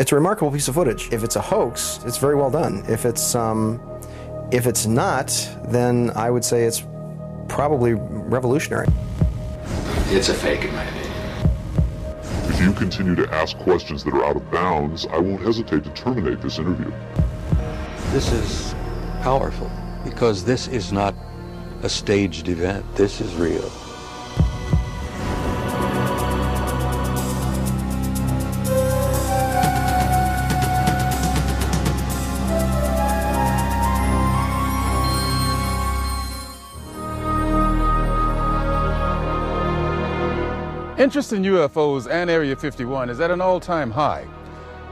It's a remarkable piece of footage. If it's a hoax, it's very well done. If it's not, then I would say it's probably revolutionary. It's a fake, in my opinion. If you continue to ask questions that are out of bounds, I won't hesitate to terminate this interview. This is powerful because this is not a staged event. This is real. Interest in UFOs and Area 51 is at an all-time high.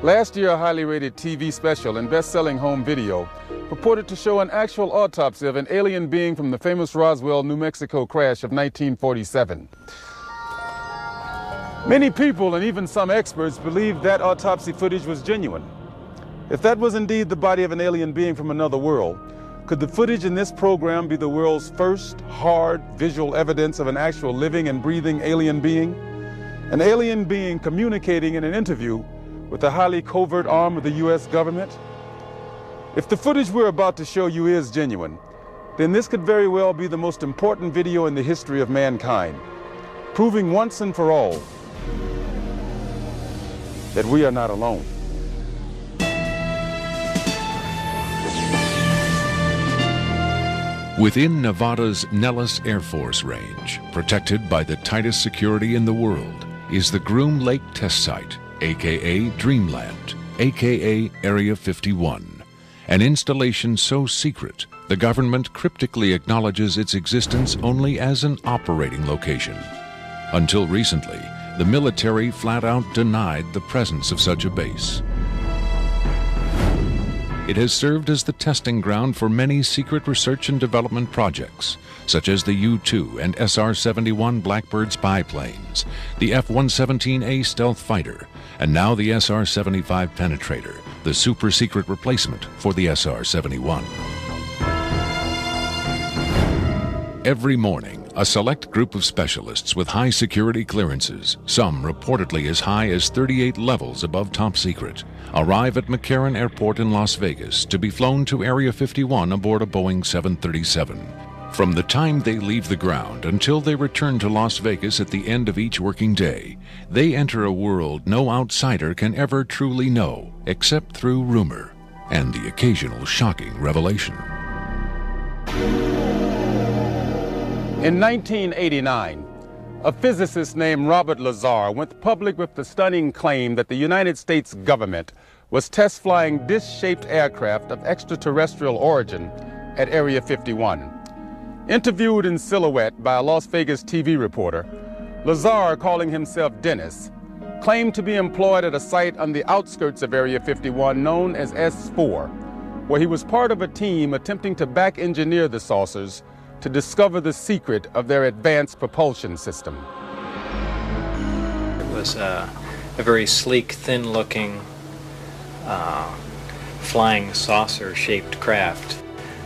Last year, a highly rated TV special and best-selling home video purported to show an actual autopsy of an alien being from the famous Roswell, New Mexico crash of 1947. Many people and even some experts believed that autopsy footage was genuine. If that was indeed the body of an alien being from another world, could the footage in this program be the world's first hard visual evidence of an actual living and breathing alien being? An alien being communicating in an interview with a highly covert arm of the U.S. government? If the footage we're about to show you is genuine, then this could very well be the most important video in the history of mankind, proving once and for all that we are not alone. Within Nevada's Nellis Air Force Range, protected by the tightest security in the world, is the Groom Lake Test Site, aka Dreamland, aka Area 51, an installation so secret the government cryptically acknowledges its existence only as an operating location. Until recently, the military flat out denied the presence of such a base. It has served as the testing ground for many secret research and development projects, such as the U-2 and SR-71 Blackbird spy planes, the F-117A stealth fighter, and now the SR-75 penetrator, the super-secret replacement for the SR-71. Every morning, a select group of specialists with high security clearances, some reportedly as high as 38 levels above top secret, arrive at McCarran Airport in Las Vegas to be flown to Area 51 aboard a Boeing 737. From the time they leave the ground until they return to Las Vegas at the end of each working day, they enter a world no outsider can ever truly know, except through rumor and the occasional shocking revelation. In 1989, a physicist named Robert Lazar went public with the stunning claim that the United States government was test flying disc-shaped aircraft of extraterrestrial origin at Area 51. Interviewed in silhouette by a Las Vegas TV reporter, Lazar, calling himself Dennis, claimed to be employed at a site on the outskirts of Area 51 known as S4, where he was part of a team attempting to back-engineer the saucers to discover the secret of their advanced propulsion system. It was a very sleek, thin-looking, flying saucer-shaped craft.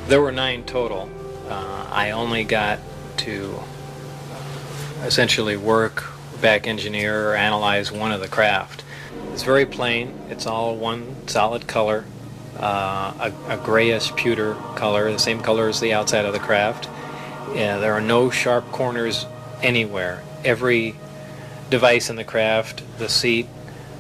There were 9 total. I only got to essentially work, back engineer, or analyze one of the craft. It's very plain. It's all one solid color, a grayish pewter color, the same color as the outside of the craft. There are no sharp corners anywhere. Every device in the craft, the seat,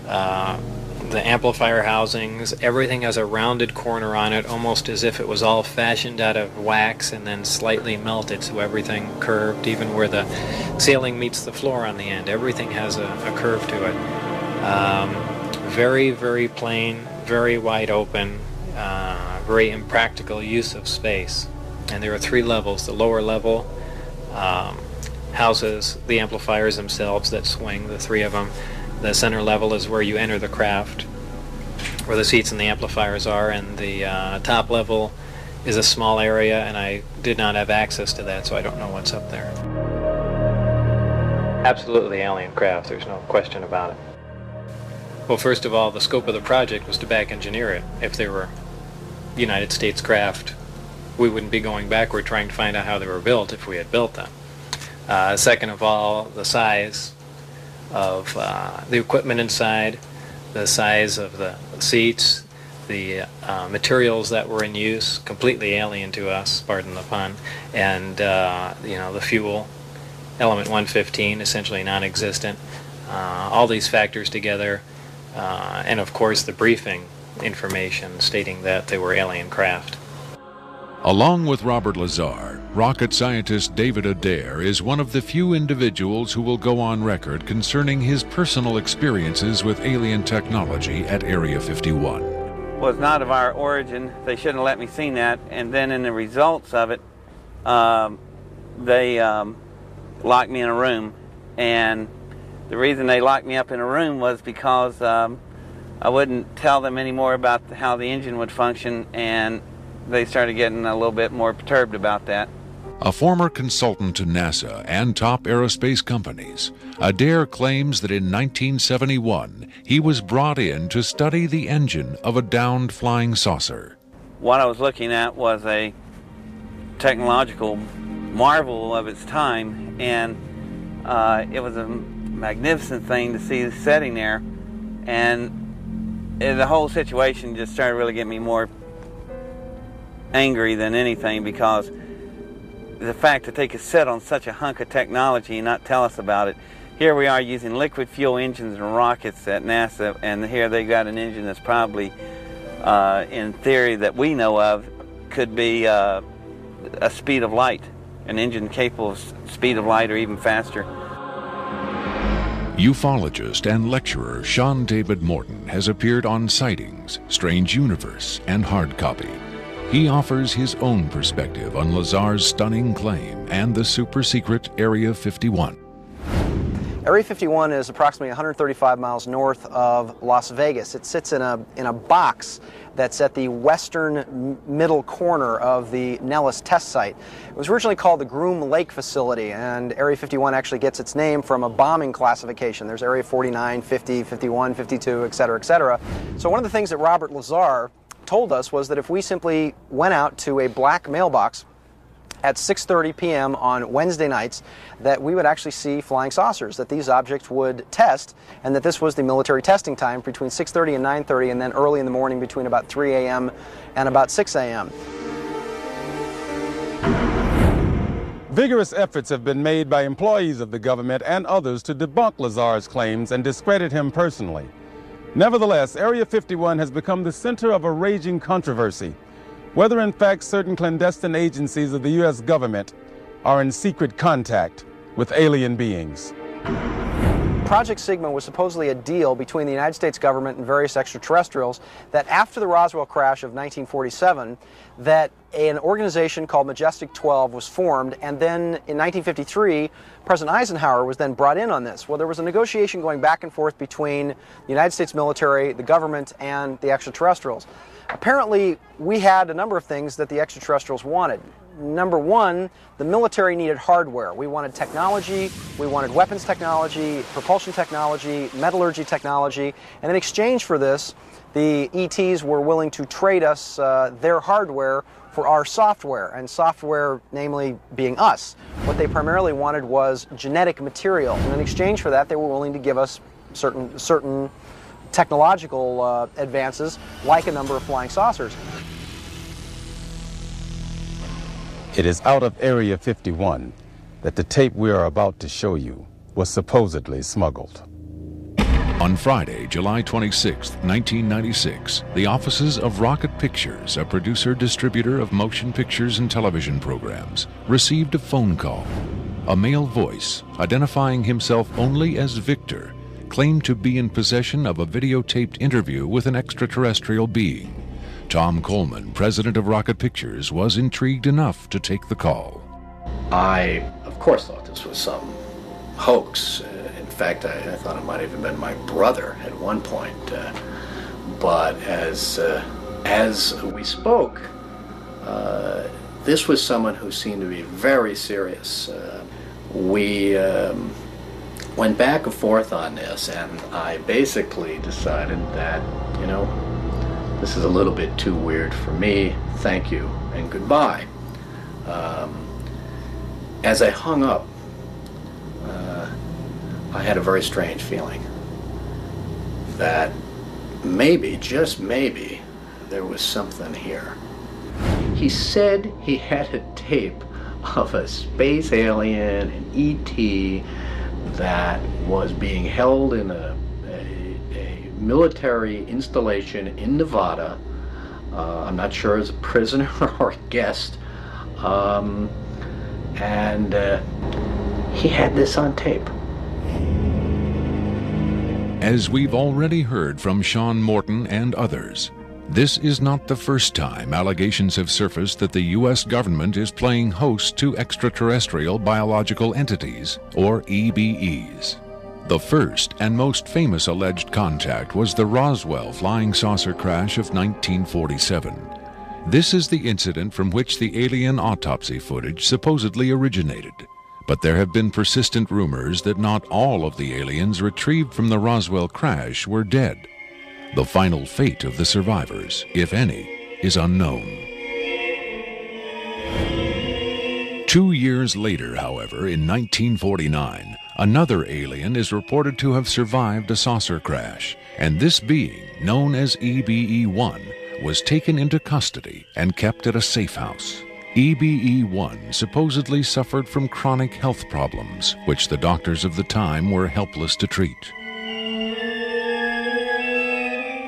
the amplifier housings, everything has a rounded corner on it, almost as if it was all fashioned out of wax and then slightly melted, so everything curved, even where the ceiling meets the floor on the end. Everything has a curve to it. Very, very plain, very wide open, very impractical use of space. And there are 3 levels. The lower level houses the amplifiers themselves that swing, the 3 of them. The center level is where you enter the craft, where the seats and the amplifiers are, and the top level is a small area, and I did not have access to that, so I don't know what's up there. Absolutely alien craft, there's no question about it. Well, first of all, the scope of the project was to back engineer it. If they were United States craft, we wouldn't be going backward trying to find out how they were built if we had built them. Second of all, the size of the equipment inside, the size of the seats, the materials that were in use, completely alien to us, pardon the pun, and the fuel, element 115, essentially non-existent. All these factors together, and of course the briefing information stating that they were alien craft. Along with Robert Lazar, rocket scientist David Adair is one of the few individuals who will go on record concerning his personal experiences with alien technology at Area 51. Was not of our origin. They shouldn't have let me see that. And then in the results of it, they locked me in a room. And the reason they locked me up in a room was because I wouldn't tell them any more about how the engine would function, and they started getting a little bit more perturbed about that. A former consultant to NASA and top aerospace companies, Adair claims that in 1971 he was brought in to study the engine of a downed flying saucer. What I was looking at was a technological marvel of its time, and it was a magnificent thing to see sitting there, and the whole situation just started really getting me more angry than anything, because the fact that they could sit on such a hunk of technology and not tell us about it. Here we are using liquid fuel engines and rockets at NASA, and here they got an engine that's probably, in theory that we know of, could be a speed of light, an engine capable of speed of light or even faster. Ufologist and lecturer Sean David Morton has appeared on Sightings, Strange Universe, and Hard Copy. He offers his own perspective on Lazar's stunning claim and the super-secret Area 51. Area 51 is approximately 135 miles north of Las Vegas. It sits in a box that's at the western middle corner of the Nellis test site. It was originally called the Groom Lake Facility, and Area 51 actually gets its name from a bombing classification. There's Area 49, 50, 51, 52, et cetera, et cetera. So one of the things that Robert Lazar told us was that if we simply went out to a black mailbox at 6:30 p.m. on Wednesday nights, that we would actually see flying saucers, that these objects would test, and that this was the military testing time between 6:30 and 9:30, and then early in the morning between about 3 a.m. and about 6 a.m. Vigorous efforts have been made by employees of the government and others to debunk Lazar's claims and discredit him personally. Nevertheless, Area 51 has become the center of a raging controversy, whether in fact certain clandestine agencies of the U.S. government are in secret contact with alien beings. Project Sigma was supposedly a deal between the United States government and various extraterrestrials that after the Roswell crash of 1947, that an organization called Majestic 12 was formed, and then in 1953, President Eisenhower was then brought in on this. Well, there was a negotiation going back and forth between the United States military, the government, and the extraterrestrials. Apparently, we had a number of things that the extraterrestrials wanted. Number one, the military needed hardware. We wanted technology, we wanted weapons technology, propulsion technology, metallurgy technology, and in exchange for this, the ETs were willing to trade us their hardware for our software, and software namely being us. What they primarily wanted was genetic material, and in exchange for that, they were willing to give us certain technological advances, like a number of flying saucers. It is out of Area 51 that the tape we are about to show you was supposedly smuggled. On Friday, July 26, 1996, the offices of Rocket Pictures, a producer-distributor of motion pictures and television programs, received a phone call. A male voice, identifying himself only as Victor, claimed to be in possession of a videotaped interview with an extraterrestrial being. Tom Coleman, president of Rocket Pictures, was intrigued enough to take the call. I, of course, thought this was some hoax. In fact, I thought it might have even been my brother at one point. But as we spoke, this was someone who seemed to be very serious. We went back and forth on this, and I basically decided that, you know, this is a little bit too weird for me. Thank you and goodbye. As I hung up, I had a very strange feeling that maybe, just maybe, there was something here. He said he had a tape of a space alien, an ET, that was being held in a military installation in Nevada. I'm not sure as a prisoner or a guest. And he had this on tape. As we've already heard from Sean Morton and others, this is not the first time allegations have surfaced that the U.S. government is playing host to extraterrestrial biological entities, or EBEs. The first and most famous alleged contact was the Roswell flying saucer crash of 1947. This is the incident from which the alien autopsy footage supposedly originated. But there have been persistent rumors that not all of the aliens retrieved from the Roswell crash were dead. The final fate of the survivors, if any, is unknown. 2 years later, however, in 1949, another alien is reported to have survived a saucer crash, and this being, known as EBE-1, was taken into custody and kept at a safe house. EBE-1 supposedly suffered from chronic health problems, which the doctors of the time were helpless to treat.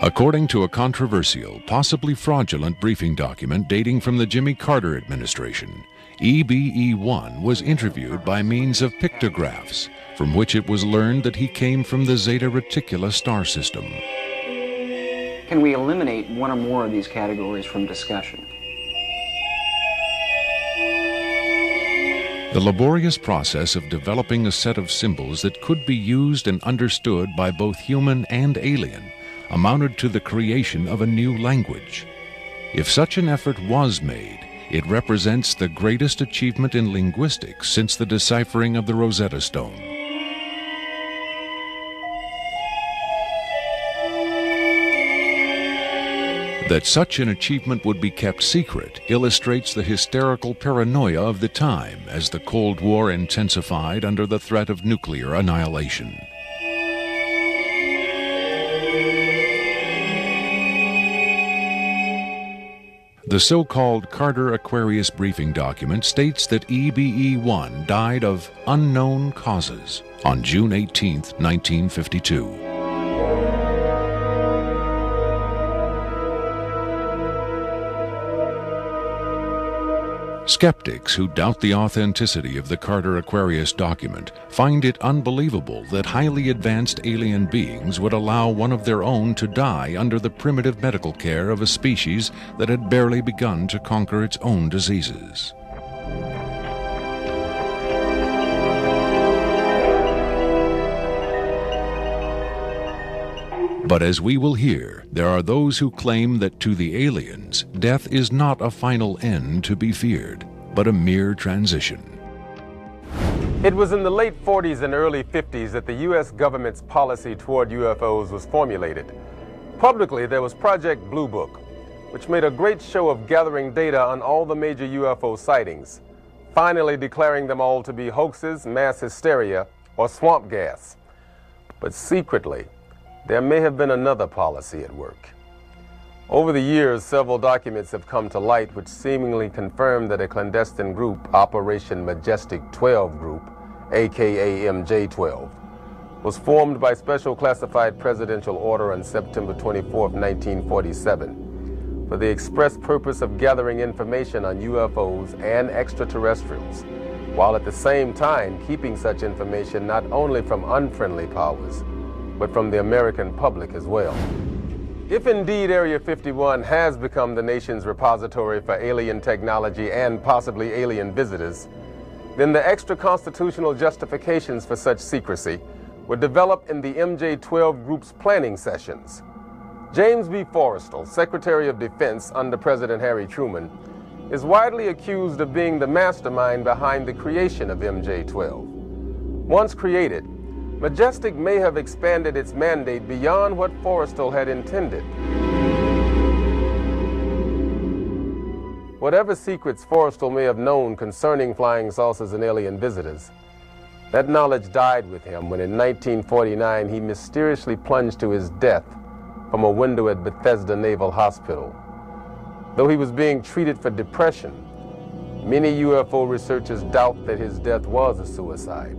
According to a controversial, possibly fraudulent briefing document dating from the Jimmy Carter administration, EBE-1 was interviewed by means of pictographs, from which it was learned that he came from the Zeta Reticuli star system. Can we eliminate one or more of these categories from discussion? The laborious process of developing a set of symbols that could be used and understood by both human and alien amounted to the creation of a new language. If such an effort was made, it represents the greatest achievement in linguistics since the deciphering of the Rosetta Stone. That such an achievement would be kept secret illustrates the hysterical paranoia of the time as the Cold War intensified under the threat of nuclear annihilation. The so-called Carter-Aquarius briefing document states that EBE-1 died of unknown causes on June 18, 1952. Skeptics who doubt the authenticity of the Carter-Aquarius document find it unbelievable that highly advanced alien beings would allow one of their own to die under the primitive medical care of a species that had barely begun to conquer its own diseases. But as we will hear, there are those who claim that to the aliens, death is not a final end to be feared, but a mere transition. It was in the late 40s and early 50s that the U.S. government's policy toward UFOs was formulated. Publicly, there was Project Blue Book, which made a great show of gathering data on all the major UFO sightings, finally declaring them all to be hoaxes, mass hysteria, or swamp gas. But secretly, there may have been another policy at work. Over the years, several documents have come to light which seemingly confirm that a clandestine group, Operation Majestic 12 Group, aka MJ-12, was formed by special classified presidential order on September 24, 1947, for the express purpose of gathering information on UFOs and extraterrestrials, while at the same time keeping such information not only from unfriendly powers, but from the American public as well. If indeed Area 51 has become the nation's repository for alien technology and possibly alien visitors, then the extra-constitutional justifications for such secrecy were developed in the MJ-12 Group's planning sessions. James B. Forrestal, Secretary of Defense under President Harry Truman, is widely accused of being the mastermind behind the creation of MJ-12. Once created, Majestic may have expanded its mandate beyond what Forrestal had intended. Whatever secrets Forrestal may have known concerning flying saucers and alien visitors, that knowledge died with him when in 1949 he mysteriously plunged to his death from a window at Bethesda Naval Hospital. Though he was being treated for depression, many UFO researchers doubt that his death was a suicide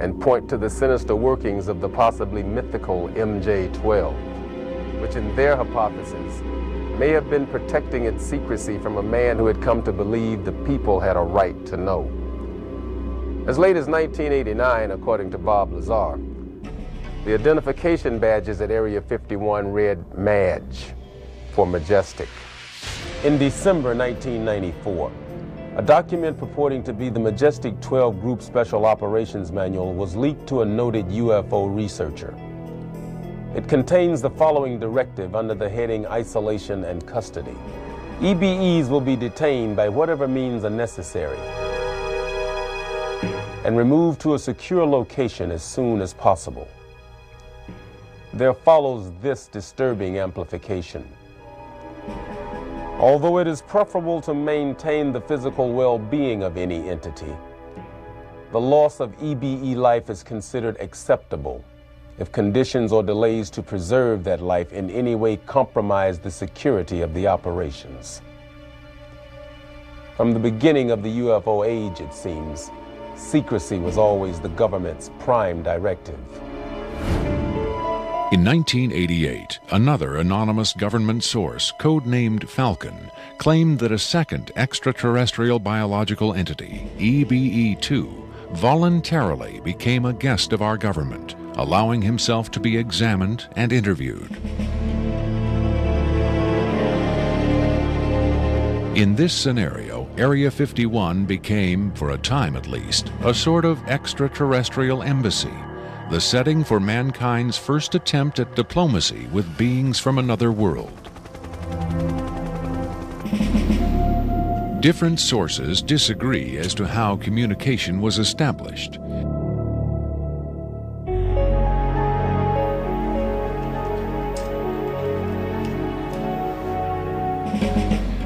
and point to the sinister workings of the possibly mythical MJ-12, which in their hypothesis may have been protecting its secrecy from a man who had come to believe the people had a right to know. As late as 1989, according to Bob Lazar, the identification badges at Area 51 read MAJ for Majestic. In December 1994, a document purporting to be the Majestic 12 Group Special Operations Manual was leaked to a noted UFO researcher. It contains the following directive under the heading Isolation and Custody. EBEs will be detained by whatever means are necessary and removed to a secure location as soon as possible. There follows this disturbing amplification. Although it is preferable to maintain the physical well-being of any entity, the loss of EBE life is considered acceptable if conditions or delays to preserve that life in any way compromise the security of the operations. From the beginning of the UFO age, it seems, secrecy was always the government's prime directive. In 1988, another anonymous government source, codenamed Falcon, claimed that a second extraterrestrial biological entity, EBE-2, voluntarily became a guest of our government, allowing himself to be examined and interviewed. In this scenario, Area 51 became, for a time at least, a sort of extraterrestrial embassy, the setting for mankind's first attempt at diplomacy with beings from another world. Different sources disagree as to how communication was established.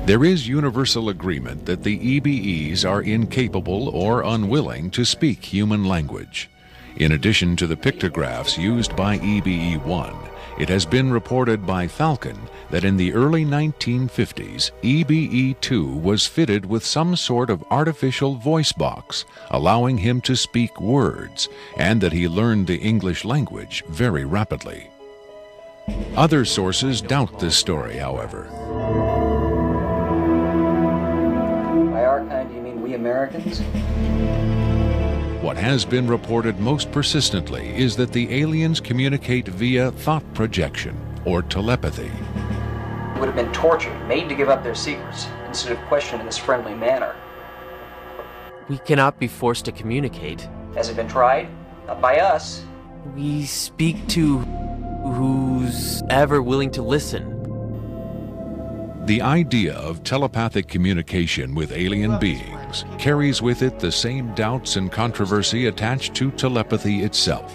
There is universal agreement that the EBEs are incapable or unwilling to speak human language. In addition to the pictographs used by EBE-1, it has been reported by Falcon that in the early 1950s, EBE-2 was fitted with some sort of artificial voice box, allowing him to speak words, and that he learned the English language very rapidly. Other sources doubt this story, however. By our kind, do you mean we Americans? What has been reported most persistently is that the aliens communicate via thought projection, or telepathy. Would have been tortured, made to give up their secrets, instead of questioned in this friendly manner. We cannot be forced to communicate. Has it been tried? Not by us. We speak to who's ever willing to listen. The idea of telepathic communication with alien beings carries with it the same doubts and controversy attached to telepathy itself.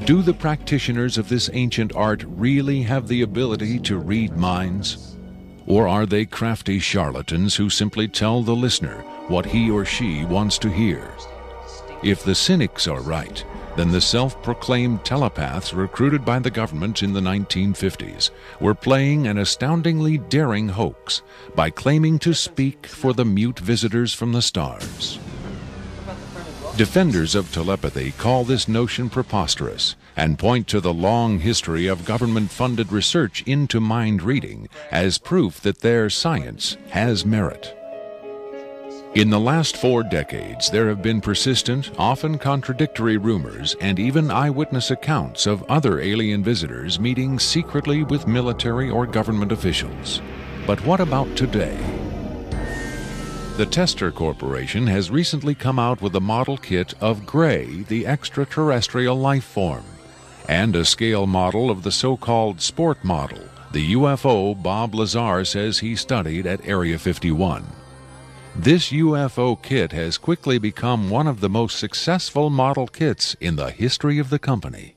Do the practitioners of this ancient art really have the ability to read minds? Or are they crafty charlatans who simply tell the listener what he or she wants to hear? If the cynics are right, then the self-proclaimed telepaths recruited by the government in the 1950s were playing an astoundingly daring hoax by claiming to speak for the mute visitors from the stars. Defenders of telepathy call this notion preposterous and point to the long history of government-funded research into mind reading as proof that their science has merit. In the last 4 decades, there have been persistent, often contradictory rumors and even eyewitness accounts of other alien visitors meeting secretly with military or government officials. But what about today? The Tester Corporation has recently come out with a model kit of Gray, the extraterrestrial life form, and a scale model of the so-called sport model, the UFO Bob Lazar says he studied at Area 51. This UFO kit has quickly become one of the most successful model kits in the history of the company.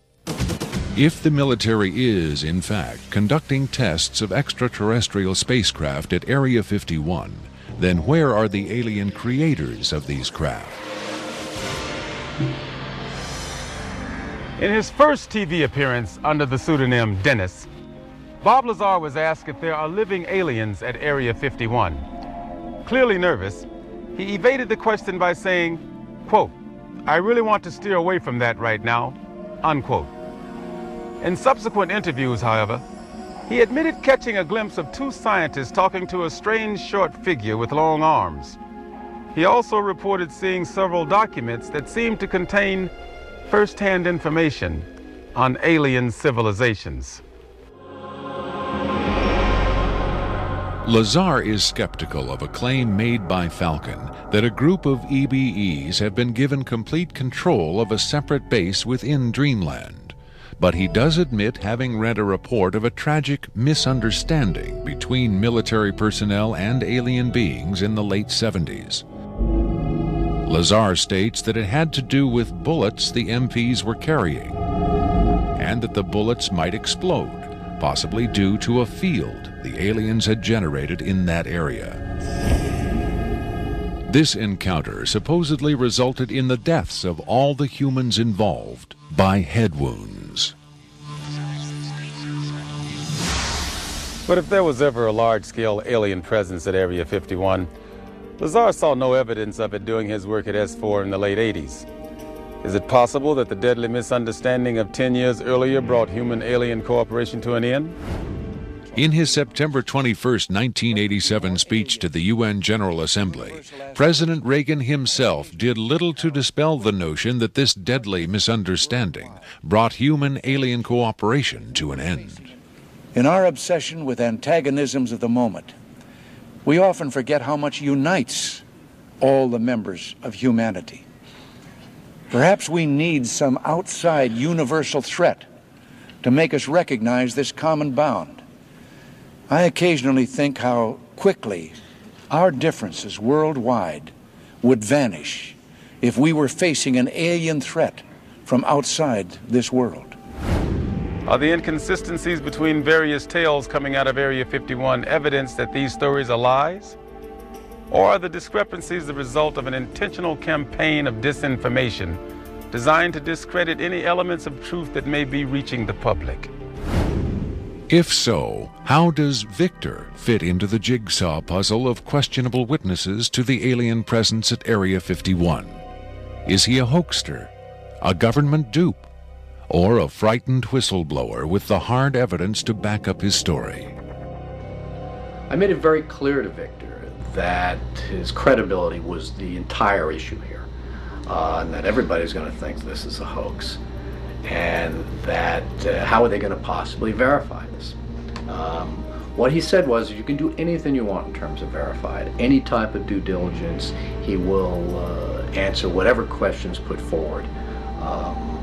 If the military is, in fact, conducting tests of extraterrestrial spacecraft at Area 51, then where are the alien creators of these craft? In his first TV appearance under the pseudonym Dennis, Bob Lazar was asked if there are living aliens at Area 51. Clearly nervous, he evaded the question by saying, quote, "I really want to steer away from that right now," unquote. In subsequent interviews, however, he admitted catching a glimpse of two scientists talking to a strange short figure with long arms. He also reported seeing several documents that seemed to contain first-hand information on alien civilizations. Lazar is skeptical of a claim made by Falcon that a group of EBEs have been given complete control of a separate base within Dreamland. But he does admit having read a report of a tragic misunderstanding between military personnel and alien beings in the late 70s. Lazar states that it had to do with bullets the MPs were carrying, and that the bullets might explode, possibly due to a field the aliens had generated in that area. This encounter supposedly resulted in the deaths of all the humans involved by head wounds. But if there was ever a large-scale alien presence at Area 51, Lazar saw no evidence of it during his work at S4 in the late 80s. Is it possible that the deadly misunderstanding of 10 years earlier brought human-alien cooperation to an end? In his September 21, 1987 speech to the UN General Assembly, President Reagan himself did little to dispel the notion that this deadly misunderstanding brought human-alien cooperation to an end. In our obsession with antagonisms of the moment, we often forget how much unites all the members of humanity. Perhaps we need some outside universal threat to make us recognize this common bound. I occasionally think how quickly our differences worldwide would vanish if we were facing an alien threat from outside this world. Are the inconsistencies between various tales coming out of Area 51 evidence that these stories are lies? Or are the discrepancies the result of an intentional campaign of disinformation designed to discredit any elements of truth that may be reaching the public? If so, how does Victor fit into the jigsaw puzzle of questionable witnesses to the alien presence at Area 51? Is he a hoaxer, a government dupe, or a frightened whistleblower with the hard evidence to back up his story? I made it very clear to Victor that his credibility was the entire issue here, and that everybody's going to think this is a hoax, and that how are they going to possibly verify this? What he said was, you can do anything you want in terms of verified, any type of due diligence. He will answer whatever questions put forward.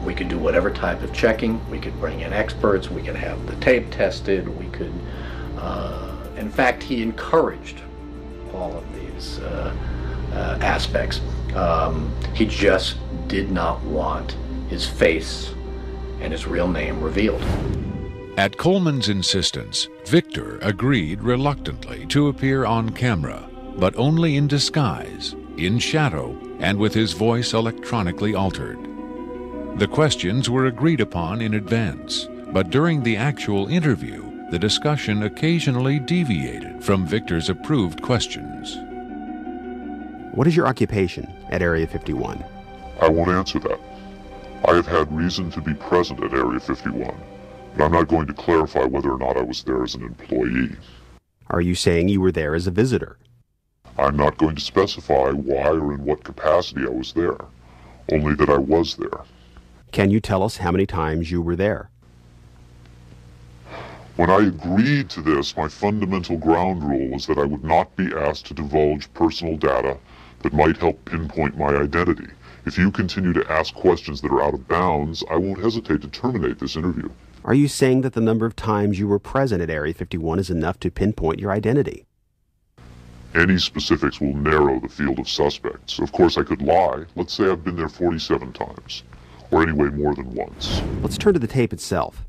We could do whatever type of checking. We could bring in experts. We could have the tape tested. We could, in fact, he encouraged all of these aspects. He just did not want his face and his real name revealed. At Coleman's insistence, Victor agreed reluctantly to appear on camera, but only in disguise, in shadow, and with his voice electronically altered. The questions were agreed upon in advance, but during the actual interview, the discussion occasionally deviated from Victor's approved questions. What is your occupation at Area 51? I won't answer that. I have had reason to be present at Area 51, but I'm not going to clarify whether or not I was there as an employee. Are you saying you were there as a visitor? I'm not going to specify why or in what capacity I was there, only that I was there. Can you tell us how many times you were there? When I agreed to this, my fundamental ground rule was that I would not be asked to divulge personal data that might help pinpoint my identity. If you continue to ask questions that are out of bounds, I won't hesitate to terminate this interview. Are you saying that the number of times you were present at Area 51 is enough to pinpoint your identity? Any specifics will narrow the field of suspects. Of course, I could lie. Let's say I've been there 47 times, or anyway more than once. Let's turn to the tape itself.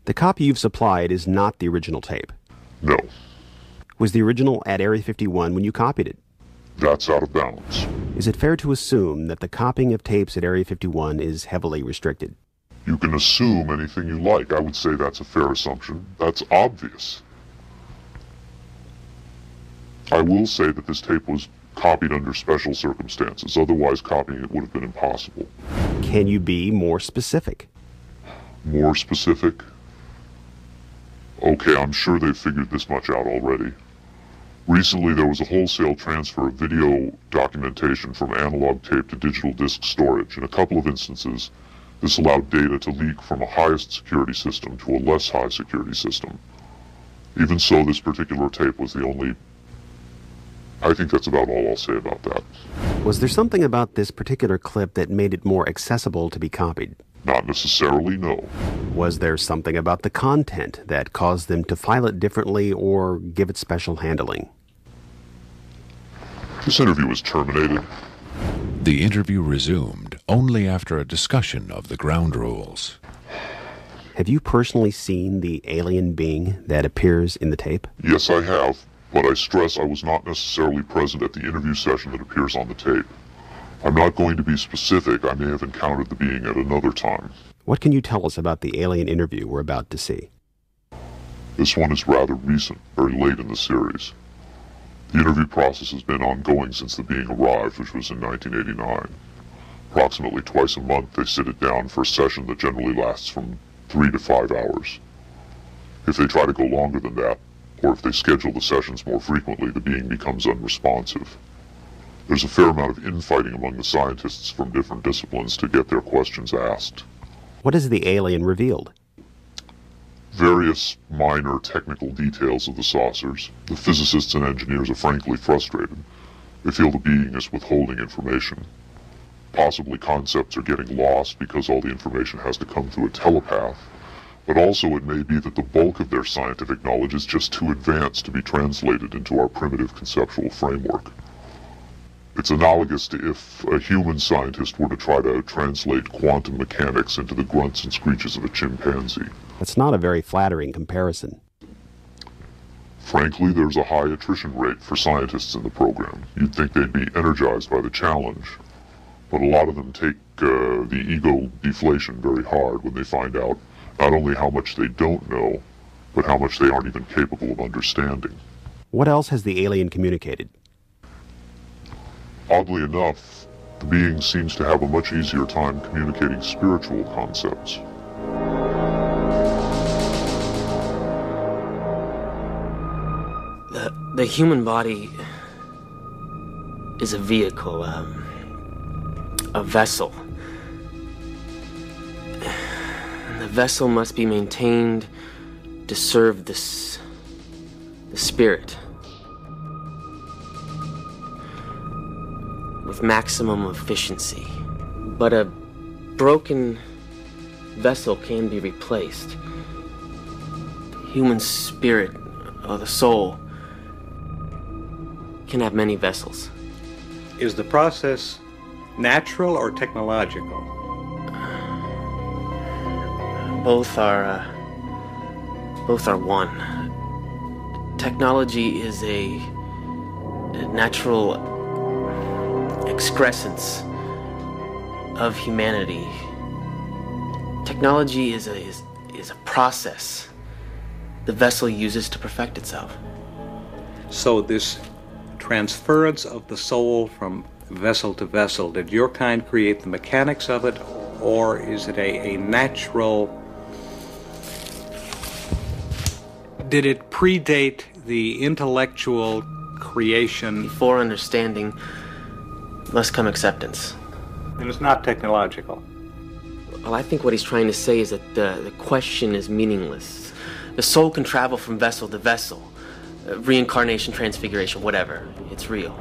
The copy you've supplied is not the original tape. No. Was the original at Area 51 when you copied it? That's out of bounds. Is it fair to assume that the copying of tapes at Area 51 is heavily restricted? You can assume anything you like. I would say that's a fair assumption. That's obvious. I will say that this tape was copied under special circumstances. Otherwise, copying it would have been impossible. Can you be more specific? More specific? Okay, I'm sure they've figured this much out already. Recently, there was a wholesale transfer of video documentation from analog tape to digital disk storage. In a couple of instances, this allowed data to leak from a highest security system to a less high security system. Even so, this particular tape was the only... I think that's about all I'll say about that. Was there something about this particular clip that made it more accessible to be copied? Not necessarily, no. Was there something about the content that caused them to file it differently or give it special handling? This interview was terminated. The interview resumed only after a discussion of the ground rules. Have you personally seen the alien being that appears in the tape? Yes, I have, but I stress I was not necessarily present at the interview session that appears on the tape. I'm not going to be specific. I may have encountered the being at another time. What can you tell us about the alien interview we're about to see? This one is rather recent, very late in the series. The interview process has been ongoing since the being arrived, which was in 1989. Approximately twice a month, they sit it down for a session that generally lasts from 3 to 5 hours. If they try to go longer than that, or if they schedule the sessions more frequently, the being becomes unresponsive. There's a fair amount of infighting among the scientists from different disciplines to get their questions asked. What has the alien revealed? Various minor technical details of the saucers. The physicists and engineers are frankly frustrated. They feel the being is withholding information. Possibly concepts are getting lost because all the information has to come through a telepath. But also it may be that the bulk of their scientific knowledge is just too advanced to be translated into our primitive conceptual framework. It's analogous to if a human scientist were to try to translate quantum mechanics into the grunts and screeches of a chimpanzee. That's not a very flattering comparison. Frankly, there's a high attrition rate for scientists in the program. You'd think they'd be energized by the challenge, but a lot of them take the ego deflation very hard when they find out not only how much they don't know, but how much they aren't even capable of understanding. What else has the alien communicated? Oddly enough, the being seems to have a much easier time communicating spiritual concepts. The human body is a vehicle, a vessel. The vessel must be maintained to serve the spirit with maximum efficiency. But a broken vessel can be replaced. The human spirit, or the soul, can have many vessels. Is the process natural or technological? Both are one. Technology is a natural excrescence of humanity. Technology is a process the vessel uses to perfect itself. So this transference of the soul from vessel to vessel, did your kind create the mechanics of it, or is it a natural... Did it predate the intellectual creation? Before understanding must come acceptance. And it's not technological. Well, I think what he's trying to say is that the question is meaningless. The soul can travel from vessel to vessel. Reincarnation, transfiguration, whatever. It's real.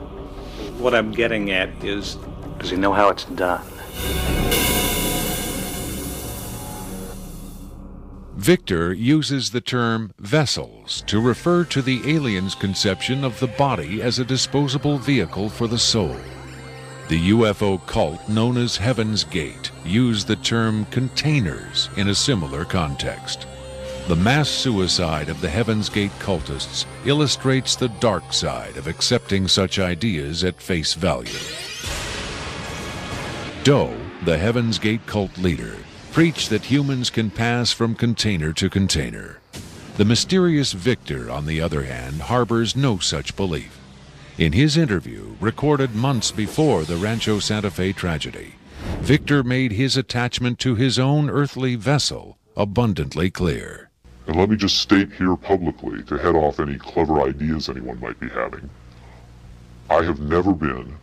What I'm getting at is, does he know how it's done? Victor uses the term vessels to refer to the alien's conception of the body as a disposable vehicle for the soul. The UFO cult known as Heaven's Gate used the term containers in a similar context. The mass suicide of the Heaven's Gate cultists illustrates the dark side of accepting such ideas at face value. Doe, the Heaven's Gate cult leader, preach that humans can pass from container to container. The mysterious Victor, on the other hand, harbors no such belief. In his interview, recorded months before the Rancho Santa Fe tragedy, Victor made his attachment to his own earthly vessel abundantly clear. And let me just state here publicly, to head off any clever ideas anyone might be having, I have never been,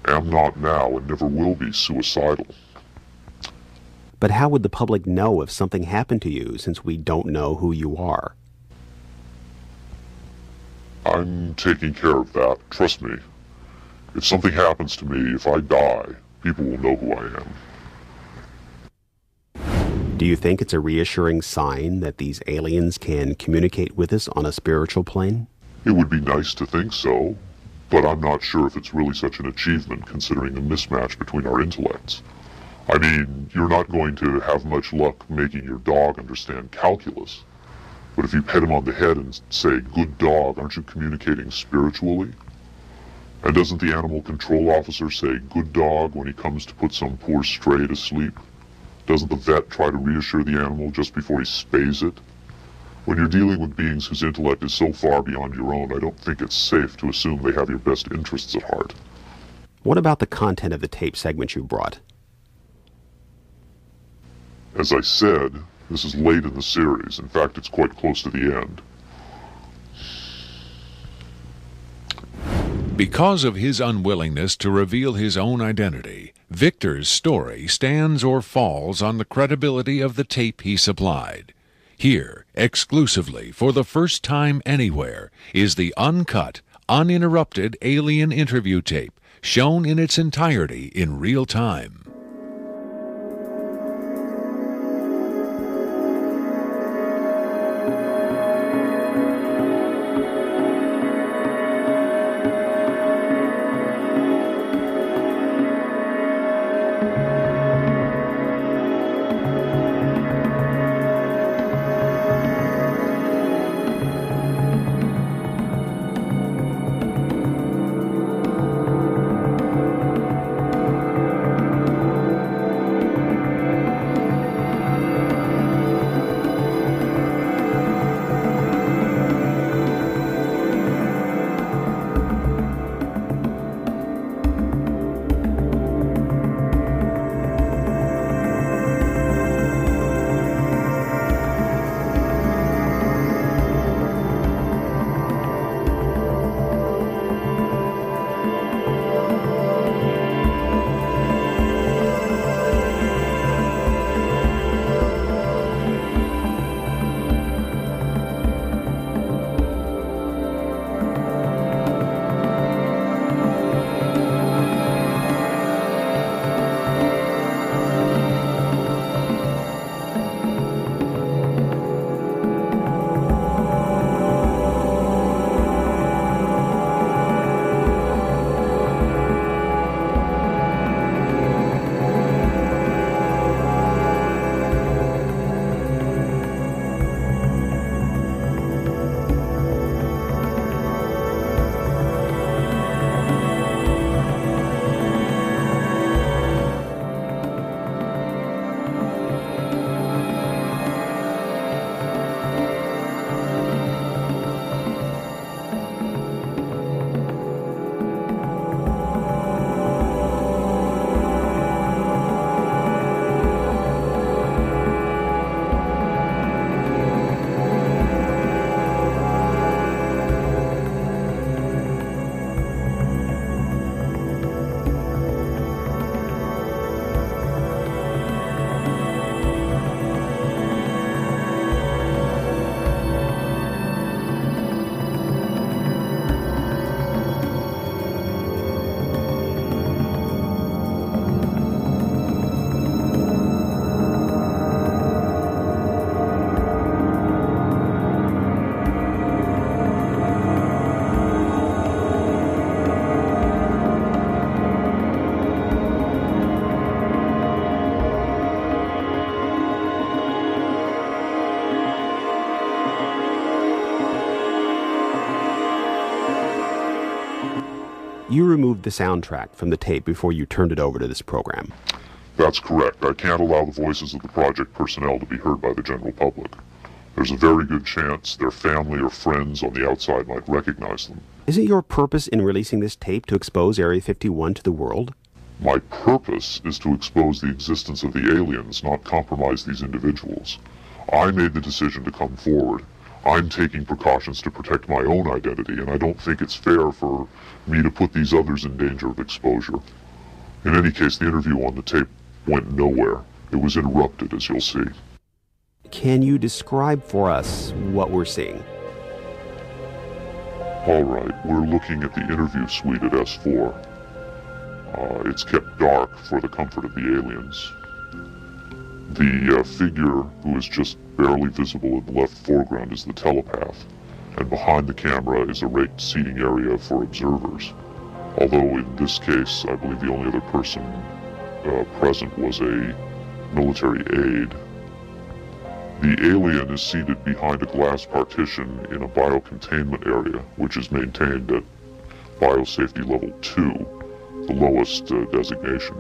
am not now, and never will be suicidal. But how would the public know if something happened to you, since we don't know who you are? I'm taking care of that, trust me. If something happens to me, if I die, people will know who I am. Do you think it's a reassuring sign that these aliens can communicate with us on a spiritual plane? It would be nice to think so, but I'm not sure if it's really such an achievement considering the mismatch between our intellects. I mean, you're not going to have much luck making your dog understand calculus, but if you pet him on the head and say, "Good dog," aren't you communicating spiritually? And doesn't the animal control officer say, "Good dog," when he comes to put some poor stray to sleep? Doesn't the vet try to reassure the animal just before he spays it? When you're dealing with beings whose intellect is so far beyond your own, I don't think it's safe to assume they have your best interests at heart. What about the content of the tape segment you brought? As I said, this is late in the series. In fact, it's quite close to the end. Because of his unwillingness to reveal his own identity, Victor's story stands or falls on the credibility of the tape he supplied. Here, exclusively, for the first time anywhere, is the uncut, uninterrupted alien interview tape, shown in its entirety in real time. You removed the soundtrack from the tape before you turned it over to this program. That's correct. I can't allow the voices of the project personnel to be heard by the general public. There's a very good chance their family or friends on the outside might recognize them. Isn't your purpose in releasing this tape to expose Area 51 to the world? My purpose is to expose the existence of the aliens, not compromise these individuals. I made the decision to come forward. I'm taking precautions to protect my own identity, and I don't think it's fair for me to put these others in danger of exposure. In any case, the interview on the tape went nowhere. It was interrupted, as you'll see. Can you describe for us what we're seeing? All right, we're looking at the interview suite at S4. It's kept dark for the comfort of the aliens. The figure who is just barely visible in the left foreground is the telepath, and behind the camera is a raked seating area for observers. Although in this case, I believe the only other person present was a military aide. The alien is seated behind a glass partition in a biocontainment area, which is maintained at biosafety level 2, the lowest designation.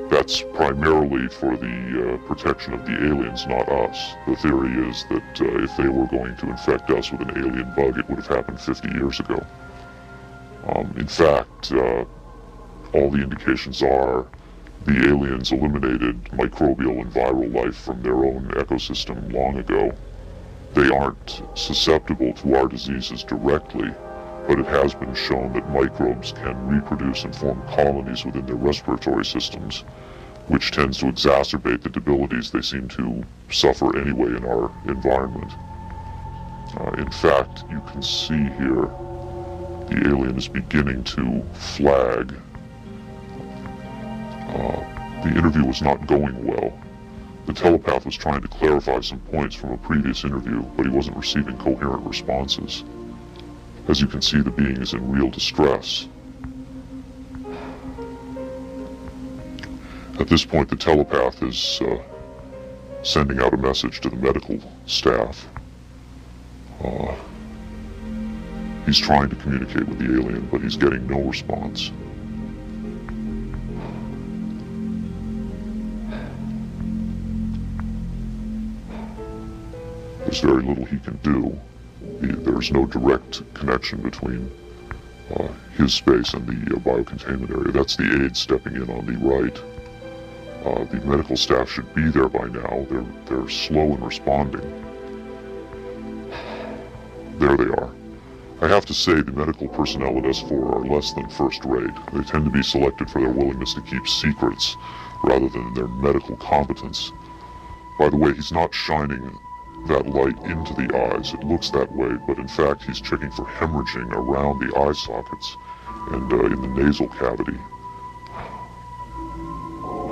That's primarily for the protection of the aliens, not us. The theory is that if they were going to infect us with an alien bug, it would have happened 50 years ago. In fact, all the indications are the aliens eliminated microbial and viral life from their own ecosystem long ago. They aren't susceptible to our diseases directly, but it has been shown that microbes can reproduce and form colonies within their respiratory systems, which tends to exacerbate the debilities they seem to suffer anyway in our environment. In fact, you can see here the alien is beginning to flag. The interview was not going well. The telepath was trying to clarify some points from a previous interview, but he wasn't receiving coherent responses. As you can see, the being is in real distress. At this point, the telepath is sending out a message to the medical staff. He's trying to communicate with the alien, but he's getting no response. There's very little he can do. There's no direct connection between his space and the biocontainment area. That's the aide stepping in on the right. The medical staff should be there by now. They're slow in responding. There they are. I have to say the medical personnel at S4 are less than first rate. They tend to be selected for their willingness to keep secrets rather than their medical competence. By the way, he's not shining that light into the eyes. It looks that way, but in fact he's checking for hemorrhaging around the eye sockets and in the nasal cavity.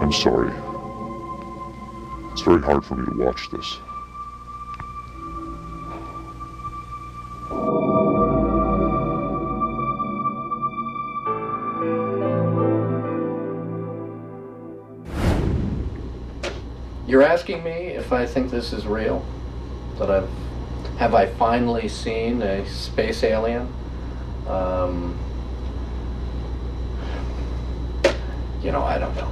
I'm sorry. It's very hard for me to watch this. You're asking me if I think this is real? That have I finally seen a space alien? I don't know.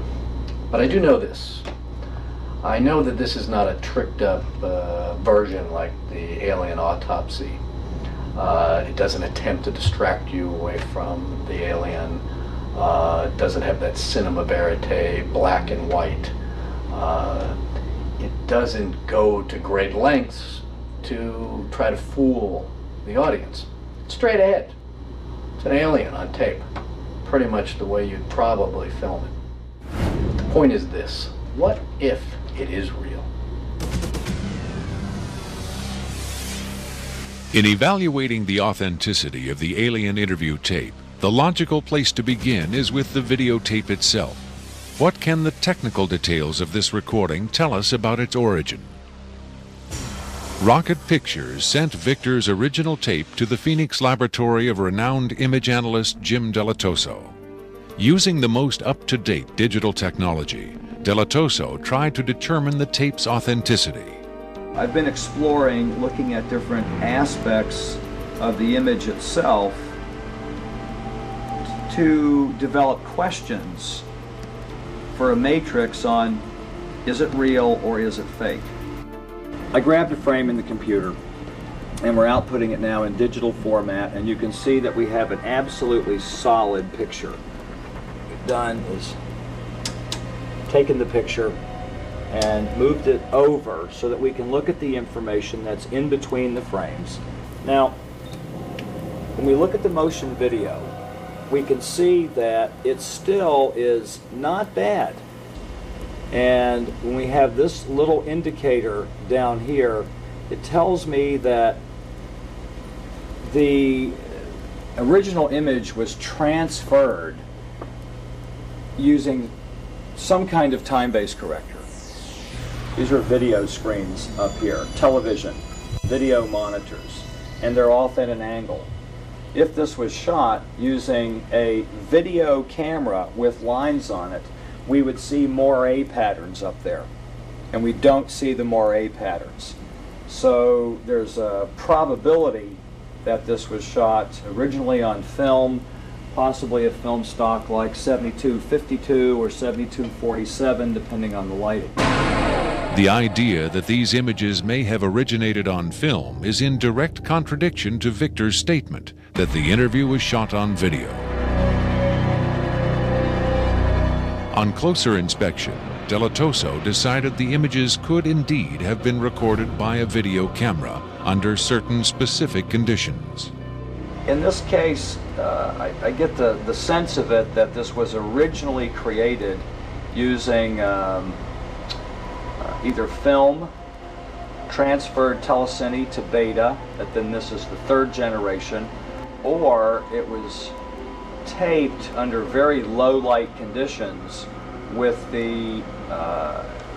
But I do know this. I know that this is not a tricked up version like the alien autopsy. It doesn't attempt to distract you away from the alien. It doesn't have that cinema verite, black and white. It doesn't go to great lengths to try to fool the audience. It's straight ahead. It's an alien on tape. Pretty much the way you'd probably film it. The point is this: what if it is real? In evaluating the authenticity of the alien interview tape, the logical place to begin is with the videotape itself. What can the technical details of this recording tell us about its origin? Rocket Pictures sent Victor's original tape to the Phoenix laboratory of renowned image analyst Jim Delatoso. Using the most up-to-date digital technology, Delatoso tried to determine the tape's authenticity. I've been exploring, looking at different aspects of the image itself to develop questions for a matrix on is it real or is it fake. I grabbed a frame in the computer and we're outputting it now in digital format, and you can see that we have an absolutely solid picture. What we've done is taken the picture and moved it over so that we can look at the information that's in between the frames. Now, when we look at the motion video, we can see that it still is not bad. And when we have this little indicator down here, it tells me that the original image was transferred using some kind of time-based corrector. These are video screens up here, television, video monitors, and they're off at an angle. If this was shot using a video camera with lines on it, we would see moire patterns up there, and we don't see the moire patterns. So there's a probability that this was shot originally on film, possibly a film stock like 7252 or 7247, depending on the lighting. The idea that these images may have originated on film is in direct contradiction to Victor's statement that the interview was shot on video. On closer inspection, Delatoso decided the images could indeed have been recorded by a video camera under certain specific conditions. In this case, I get the sense of it that this was originally created using either film, transferred telecine to beta, that then this is the third generation, or it was taped under very low light conditions with the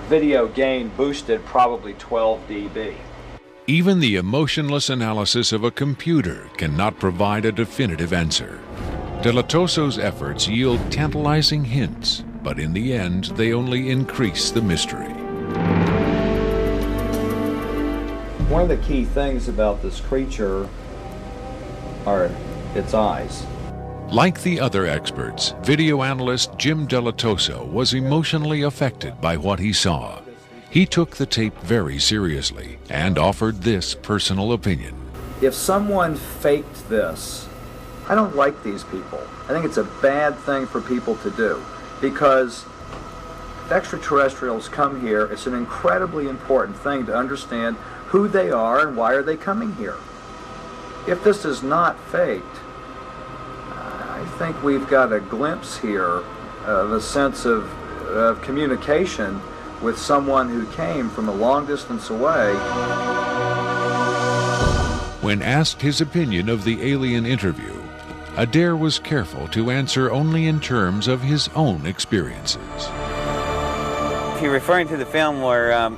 video gain boosted probably 12 dB. Even the emotionless analysis of a computer cannot provide a definitive answer. Delatoso's efforts yield tantalizing hints, but in the end they only increase the mystery. One of the key things about this creature are its eyes. Like the other experts, video analyst Jim Delatoso was emotionally affected by what he saw. He took the tape very seriously and offered this personal opinion. If someone faked this, I don't like these people. I think it's a bad thing for people to do, because if extraterrestrials come here, it's an incredibly important thing to understand who they are and why are they coming here. If this is not faked, I think we've got a glimpse here of a sense of communication with someone who came from a long distance away. When asked his opinion of the alien interview, Adair was careful to answer only in terms of his own experiences. If you're referring to the film where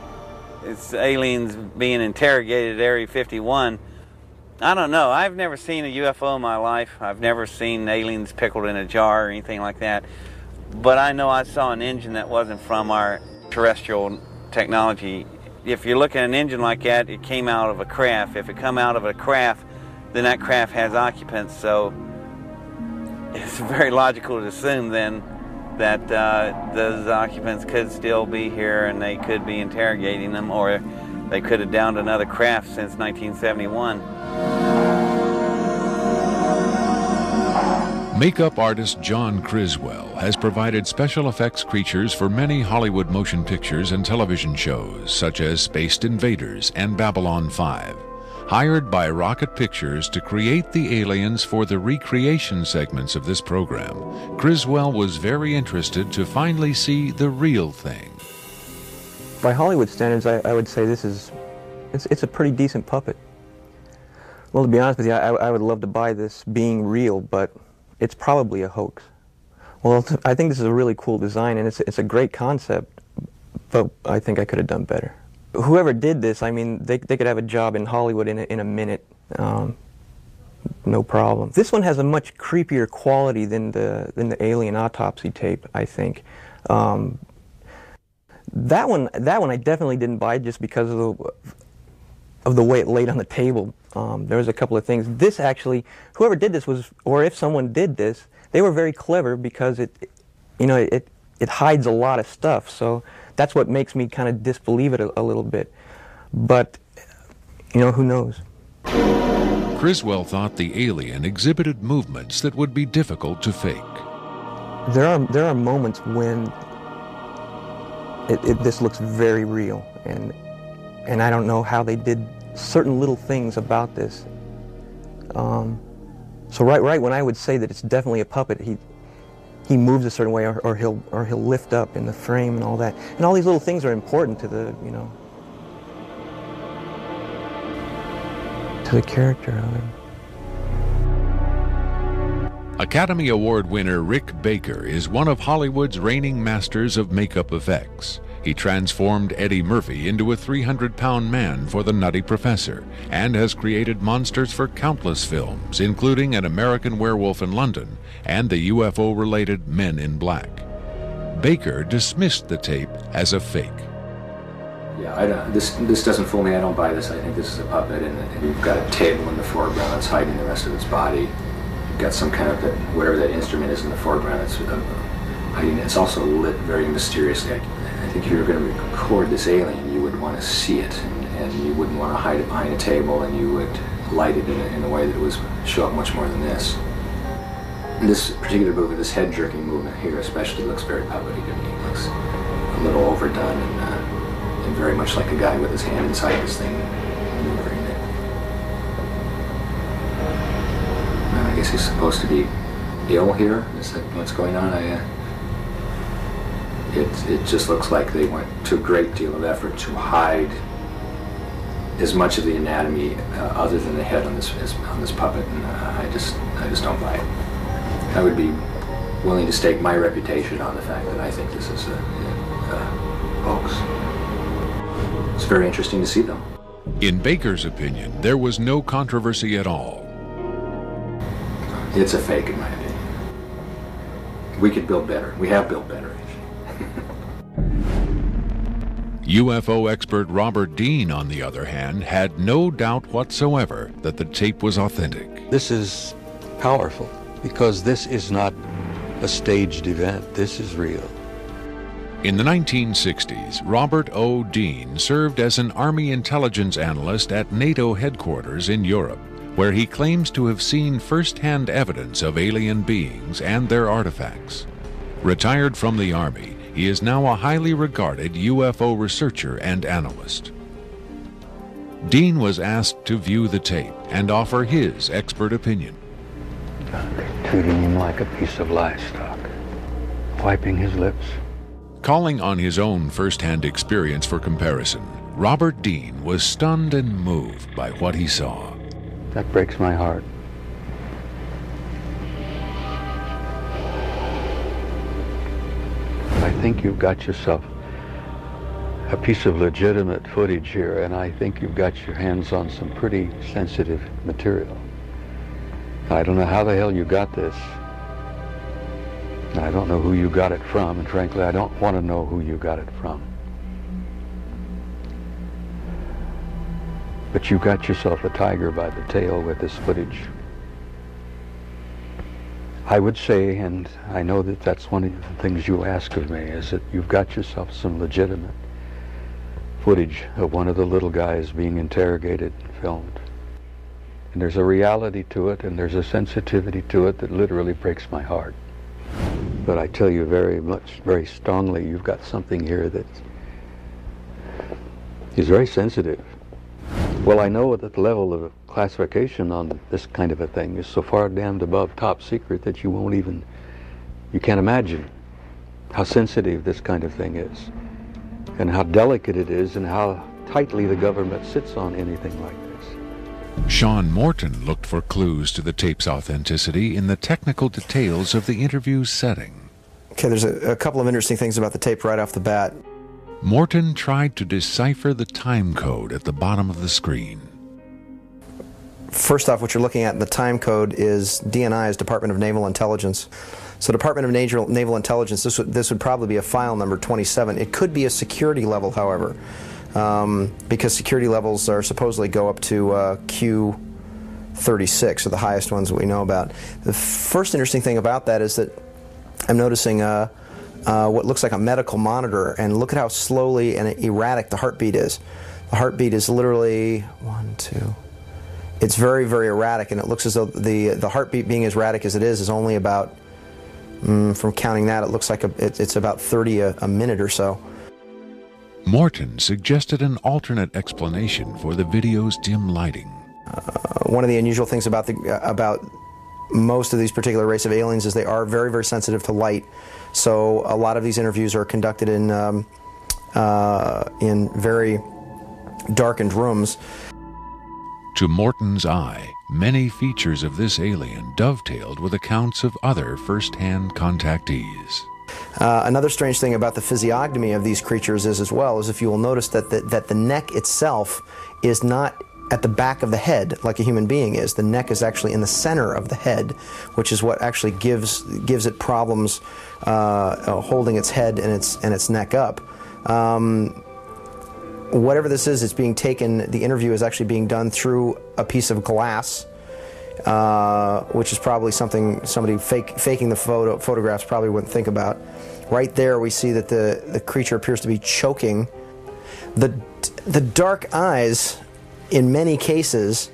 it's aliens being interrogated at Area 51, I don't know. I've never seen a UFO in my life. I've never seen aliens pickled in a jar or anything like that. But I know I saw an engine that wasn't from our terrestrial technology. If you're looking at an engine like that, it came out of a craft. If it come out of a craft, then that craft has occupants. So it's very logical to assume then that those occupants could still be here and they could be interrogating them, or they could have downed another craft since 1971. Makeup artist John Criswell has provided special effects creatures for many Hollywood motion pictures and television shows, such as Spaced Invaders and Babylon 5. Hired by Rocket Pictures to create the aliens for the recreation segments of this program, Criswell was very interested to finally see the real thing. By Hollywood standards, I would say it's a pretty decent puppet. Well, to be honest with you, I would love to buy this being real, but it's probably a hoax. Well, I think this is a really cool design, and it's a great concept, but I think I could have done better. Whoever did this, I mean, they could have a job in Hollywood in a minute, no problem. This one has a much creepier quality than the alien autopsy tape, I think. That one I definitely didn't buy just because of the way it laid on the table. There was a couple of things. This actually, whoever did this was, or if someone did this, they were very clever because it it hides a lot of stuff. So that's what makes me kind of disbelieve it a little bit. But, you know, who knows? Criswell thought the alien exhibited movements that would be difficult to fake. There are moments when this looks very real, and I don't know how they did certain little things about this. So right when I would say that it's definitely a puppet, he moves a certain way, or he'll lift up in the frame and all that, and all these little things are important to the, you know, to the character of him. Academy Award winner Rick Baker is one of Hollywood's reigning masters of makeup effects. He transformed Eddie Murphy into a 300-pound man for The Nutty Professor and has created monsters for countless films, including An American Werewolf in London and the UFO-related Men in Black. Baker dismissed the tape as a fake. Yeah, this doesn't fool me. I don't buy this. I think this is a puppet, and you've got a table in the foreground that's hiding the rest of its body. You've got some kind of, whatever that instrument is in the foreground, it's hiding. It's also lit very mysteriously. I think if you were going to record this alien, you would want to see it, and you wouldn't want to hide it behind a table, and you would light it in a way that it would show up much more than this. And this particular movement, this head-jerking movement here especially, looks very puppety to me. It looks a little overdone and very much like a guy with his hand inside this thing maneuvering it. Well, I guess he's supposed to be ill here. Is that what's going on? It just looks like they went to a great deal of effort to hide as much of the anatomy other than the head on this puppet, and I just don't buy it. I would be willing to stake my reputation on the fact that I think this is a hoax. It's very interesting to see, though. In Baker's opinion, there was no controversy at all. It's a fake, in my opinion. We could build better. We have built better. UFO expert Robert Dean, on the other hand, had no doubt whatsoever that the tape was authentic. This is powerful because this is not a staged event. This is real. In the 1960s, Robert O. Dean served as an Army intelligence analyst at NATO headquarters in Europe, where he claims to have seen first-hand evidence of alien beings and their artifacts. Retired from the Army, he is now a highly regarded UFO researcher and analyst. Dean was asked to view the tape and offer his expert opinion. They're treating him like a piece of livestock, wiping his lips. Calling on his own first-hand experience for comparison, Robert Dean was stunned and moved by what he saw. That breaks my heart. I think you've got yourself a piece of legitimate footage here, and I think you've got your hands on some pretty sensitive material. I don't know how the hell you got this. I don't know who you got it from, and frankly, I don't want to know who you got it from. But you got yourself a tiger by the tail with this footage. I would say, and I know that that's one of the things you ask of me, is that you've got yourself some legitimate footage of one of the little guys being interrogated and filmed. And there's a reality to it, and there's a sensitivity to it that literally breaks my heart. But I tell you very strongly, you've got something here that is very sensitive. Well, I know that the level of classification on this kind of a thing is so far damned above top secret that you can't imagine how sensitive this kind of thing is, and how delicate it is, and how tightly the government sits on anything like this. Sean Morton looked for clues to the tape's authenticity in the technical details of the interview's setting. Okay, there's a couple of interesting things about the tape right off the bat. Morton tried to decipher the time code at the bottom of the screen. First off, what you're looking at in the time code is DNI, is Department of Naval Intelligence. So Department of Naval Intelligence, this would probably be a file number 27. It could be a security level, however, because security levels are supposedly go up to Q36, or the highest ones that we know about. The first interesting thing about that is that I'm noticing what looks like a medical monitor, and look at how slowly and erratic the heartbeat is. The heartbeat is literally 1, 2. It's very, very erratic, and it looks as though the heartbeat being as erratic as it is only about, from counting that, it looks like it's about 30 a minute or so. Morton suggested an alternate explanation for the video's dim lighting. One of the unusual things about most of these particular race of aliens is they are very, very sensitive to light. So a lot of these interviews are conducted in very darkened rooms. To Morton's eye, many features of this alien dovetailed with accounts of other first-hand contactees. Another strange thing about the physiognomy of these creatures is, as well, is if you will notice that the neck itself is not at the back of the head like a human being is. The neck is actually in the center of the head, which is what actually gives it problems holding its head and its neck up. Whatever this is, it's being taken. The interview is actually being done through a piece of glass, which is probably something somebody faking the photographs probably wouldn't think about. Right there, we see that the creature appears to be choking. The dark eyes, in many cases,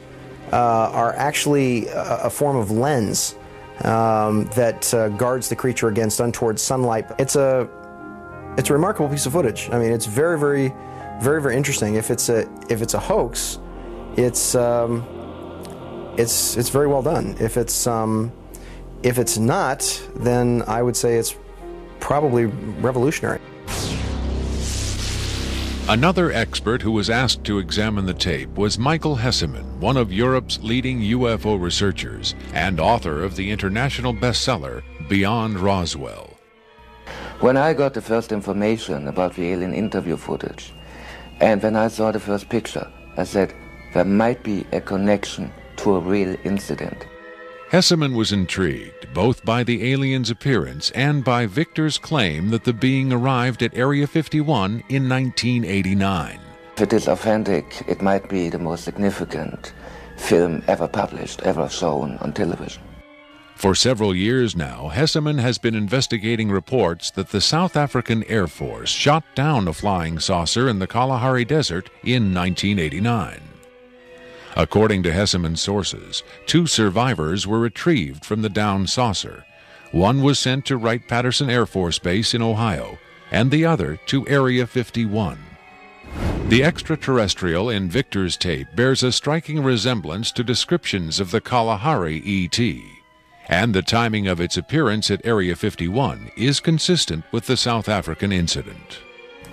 are actually a form of lens that guards the creature against untoward sunlight. It's a remarkable piece of footage. I mean, it's very, very, very, very interesting. If it's a hoax, it's very well done. If it's not, then I would say it's probably revolutionary. Another expert who was asked to examine the tape was Michael Hesseman, one of Europe's leading UFO researchers and author of the international bestseller Beyond Roswell. When I got the first information about the alien interview footage, and when I saw the first picture, I said there might be a connection to a real incident. Hesseman was intrigued both by the alien's appearance and by Victor's claim that the being arrived at Area 51 in 1989. If it is authentic, it might be the most significant film ever published, ever shown on television. For several years now, Hesseman has been investigating reports that the South African Air Force shot down a flying saucer in the Kalahari Desert in 1989. According to Hesseman's sources, 2 survivors were retrieved from the downed saucer. One was sent to Wright-Patterson Air Force Base in Ohio, and the other to Area 51. The extraterrestrial in Victor's tape bears a striking resemblance to descriptions of the Kalahari ET, and the timing of its appearance at Area 51 is consistent with the South African incident.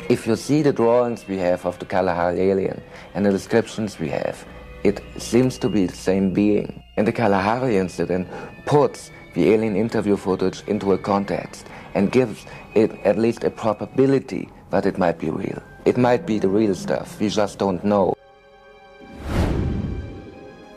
If you see the drawings we have of the Kalahari alien and the descriptions we have, it seems to be the same being. And the Kalahari incident puts the alien interview footage into a context and gives it at least a probability that it might be real. It might be the real stuff, we just don't know.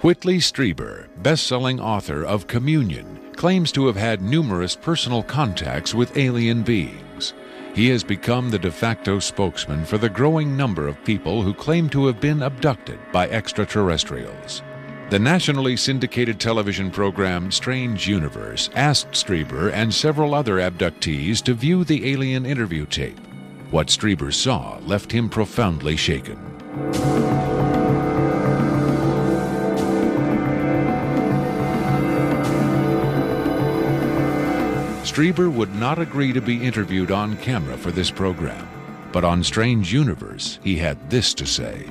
Whitley Strieber, best-selling author of Communion, claims to have had numerous personal contacts with alien beings. He has become the de facto spokesman for the growing number of people who claim to have been abducted by extraterrestrials. The nationally syndicated television program Strange Universe asked Strieber and several other abductees to view the alien interview tape. What Strieber saw left him profoundly shaken. Strieber would not agree to be interviewed on camera for this program, but on Strange Universe, he had this to say.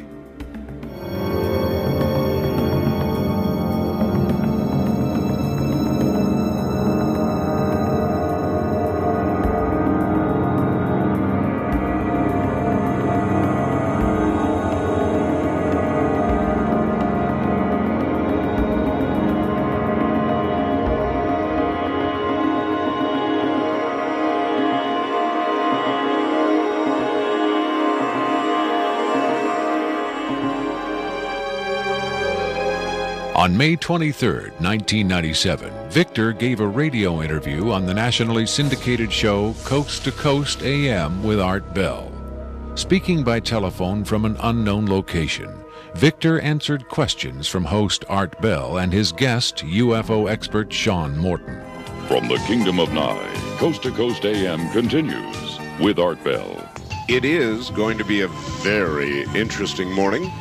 On May 23, 1997, Victor gave a radio interview on the nationally syndicated show Coast to Coast AM with Art Bell. Speaking by telephone from an unknown location, Victor answered questions from host Art Bell and his guest, UFO expert Sean Morton. From the Kingdom of Nye, Coast to Coast AM continues with Art Bell. It is going to be a very interesting morning.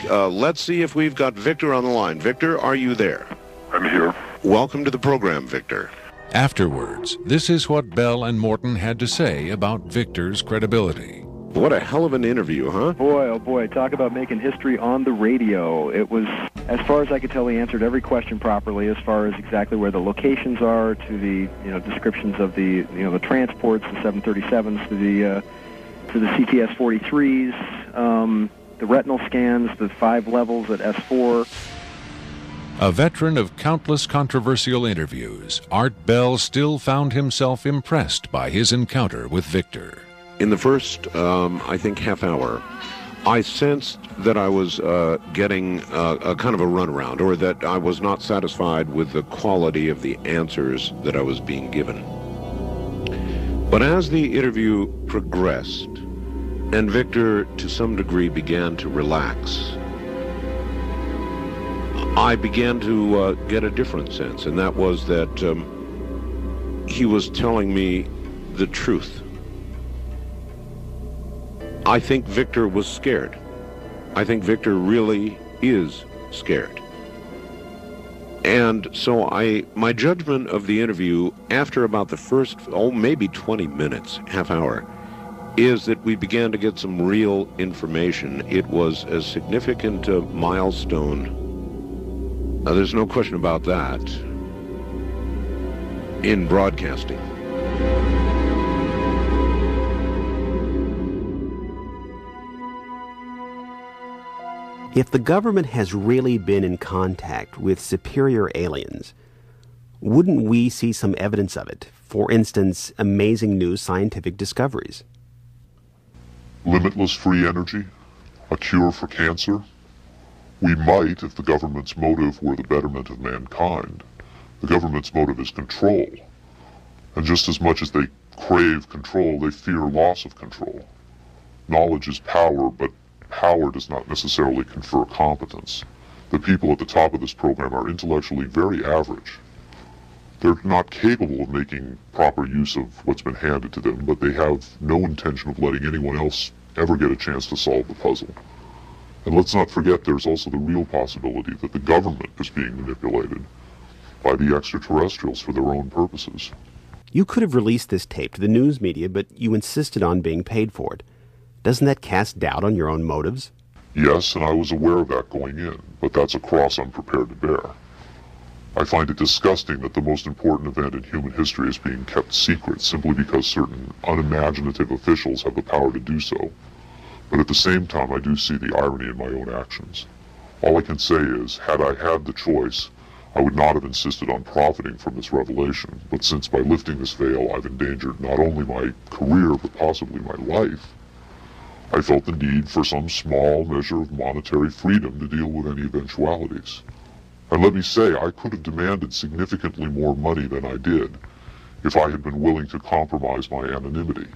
Let's see if we've got Victor on the line. Victor, are you there? I'm here. Welcome to the program, Victor. Afterwards, this is what Bell and Morton had to say about Victor's credibility. What a hell of an interview, huh? Boy, oh boy, talk about making history on the radio. It was, as far as I could tell, he answered every question properly, as far as exactly where the locations are, to the descriptions of the the transports, the 737s, to the CTS-43s, the retinal scans, the 5 levels at S4. A veteran of countless controversial interviews, Art Bell still found himself impressed by his encounter with Victor. In the first, I think, half hour, I sensed that I was getting a kind of a runaround, or that I was not satisfied with the quality of the answers that I was being given. But as the interview progressed, and Victor, to some degree, began to relax, I began to get a different sense, and that was that he was telling me the truth. I think Victor was scared. I think Victor really is scared. And so my judgment of the interview after about the first, maybe 20 minutes, half hour, is that we began to get some real information. It was a significant milestone. There's no question about that in broadcasting. If the government has really been in contact with superior aliens, wouldn't we see some evidence of it? For instance, amazing new scientific discoveries. Limitless free energy? A cure for cancer? We might if the government's motive were the betterment of mankind. The government's motive is control. And just as much as they crave control, they fear loss of control. Knowledge is power, but power does not necessarily confer competence. The people at the top of this program are intellectually very average. They're not capable of making proper use of what's been handed to them, but they have no intention of letting anyone else ever get a chance to solve the puzzle. And let's not forget there's also the real possibility that the government is being manipulated by the extraterrestrials for their own purposes. You could have released this tape to the news media, but you insisted on being paid for it. Doesn't that cast doubt on your own motives? Yes, and I was aware of that going in, but that's a cross I'm prepared to bear. I find it disgusting that the most important event in human history is being kept secret simply because certain unimaginative officials have the power to do so. But at the same time, I do see the irony in my own actions. All I can say is, had I had the choice, I would not have insisted on profiting from this revelation. But since by lifting this veil, I've endangered not only my career, but possibly my life, I felt the need for some small measure of monetary freedom to deal with any eventualities. And let me say, I could have demanded significantly more money than I did if I had been willing to compromise my anonymity.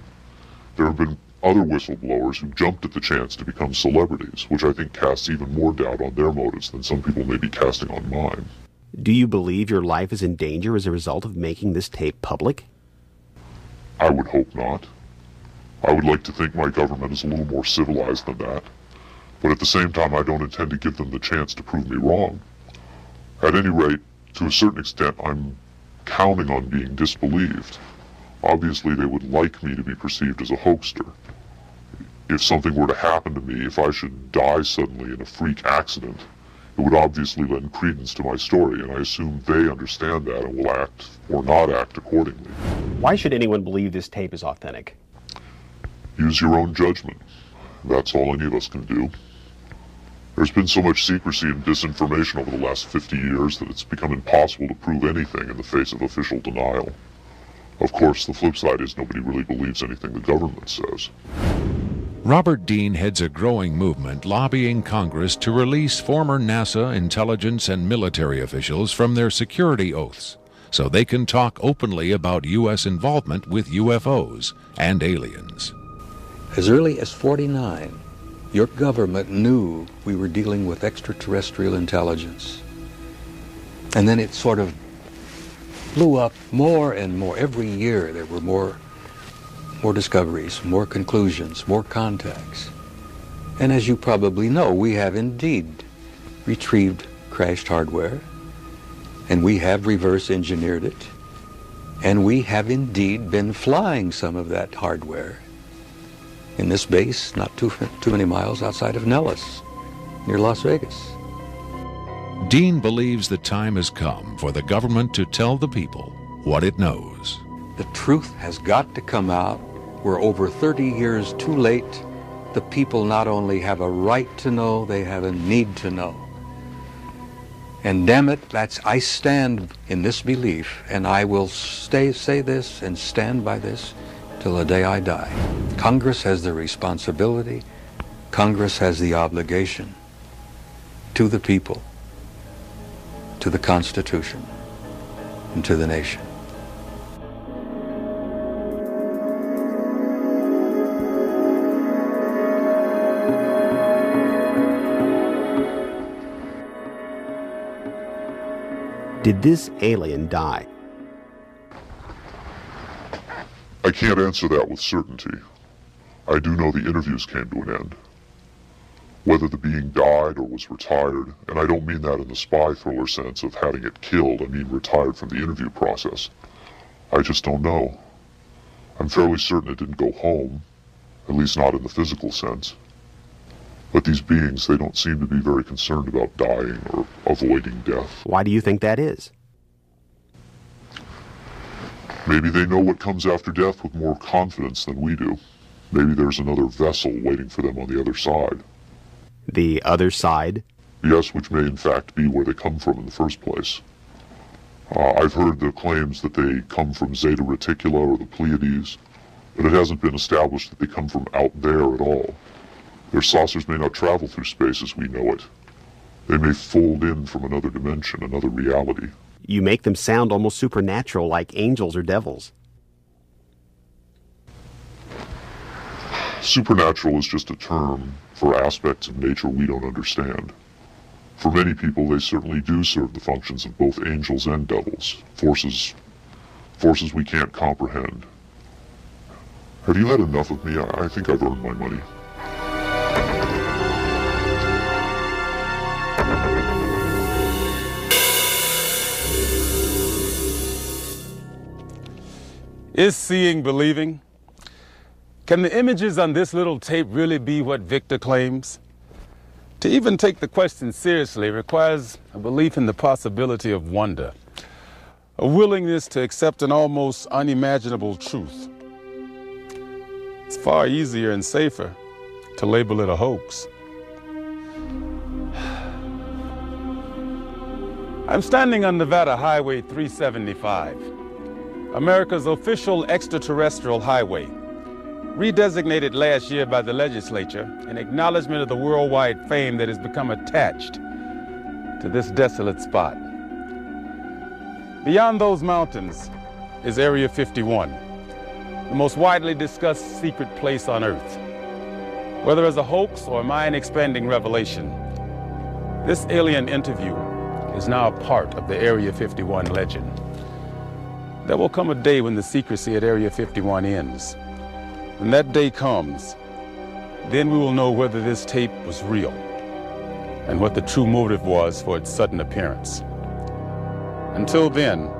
There have been other whistleblowers who jumped at the chance to become celebrities, which I think casts even more doubt on their motives than some people may be casting on mine. Do you believe your life is in danger as a result of making this tape public? I would hope not. I would like to think my government is a little more civilized than that, but at the same time I don't intend to give them the chance to prove me wrong. At any rate, to a certain extent, I'm counting on being disbelieved. Obviously, they would like me to be perceived as a hoaxer. If something were to happen to me, if I should die suddenly in a freak accident, it would obviously lend credence to my story, and I assume they understand that and will act or not act accordingly. Why should anyone believe this tape is authentic? Use your own judgment. That's all any of us can do. There's been so much secrecy and disinformation over the last 50 years that it's become impossible to prove anything in the face of official denial. Of course, the flip side is nobody really believes anything the government says. Robert Dean heads a growing movement lobbying Congress to release former NASA, intelligence, and military officials from their security oaths so they can talk openly about U.S. involvement with UFOs and aliens. As early as '49, your government knew we were dealing with extraterrestrial intelligence. And then it sort of blew up more and more. Every year there were more discoveries, more conclusions, more contacts. And as you probably know, we have indeed retrieved crashed hardware, and we have reverse engineered it, and we have indeed been flying some of that hardware in this base not too many miles outside of Nellis, near Las Vegas. Dean believes the time has come for the government to tell the people what it knows. The truth has got to come out. We're over 30 years too late. The people not only have a right to know, they have a need to know. And damn it, I stand in this belief, and I will say this and stand by this till the day I die. Congress has the responsibility, Congress has the obligation to the people, to the Constitution, and to the nation. Did this alien die? I can't answer that with certainty. I do know the interviews came to an end. Whether the being died or was retired, and I don't mean that in the spy thriller sense of having it killed, I mean retired from the interview process. I just don't know. I'm fairly certain it didn't go home, at least not in the physical sense. But these beings, they don't seem to be very concerned about dying or avoiding death. Why do you think that is? Maybe they know what comes after death with more confidence than we do. Maybe there's another vessel waiting for them on the other side. The other side? Yes, which may in fact be where they come from in the first place. I've heard the claims that they come from Zeta Reticula or the Pleiades, but it hasn't been established that they come from out there at all. Their saucers may not travel through space as we know it. They may fold in from another dimension, another reality. You make them sound almost supernatural, like angels or devils. Supernatural is just a term for aspects of nature we don't understand. For many people, they certainly do serve the functions of both angels and devils, forces we can't comprehend. Have you had enough of me? I think I've earned my money. Is seeing believing? Can the images on this little tape really be what Victor claims? To even take the question seriously requires a belief in the possibility of wonder, a willingness to accept an almost unimaginable truth. It's far easier and safer to label it a hoax. I'm standing on Nevada Highway 375. America's official extraterrestrial highway, redesignated last year by the legislature in acknowledgement of the worldwide fame that has become attached to this desolate spot. Beyond those mountains is Area 51, the most widely discussed secret place on Earth. Whether as a hoax or a mind-expanding revelation, this alien interview is now a part of the Area 51 legend. There will come a day when the secrecy at Area 51 ends. When that day comes, then we will know whether this tape was real and what the true motive was for its sudden appearance. Until then,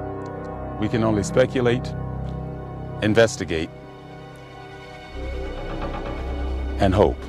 we can only speculate, investigate, and hope.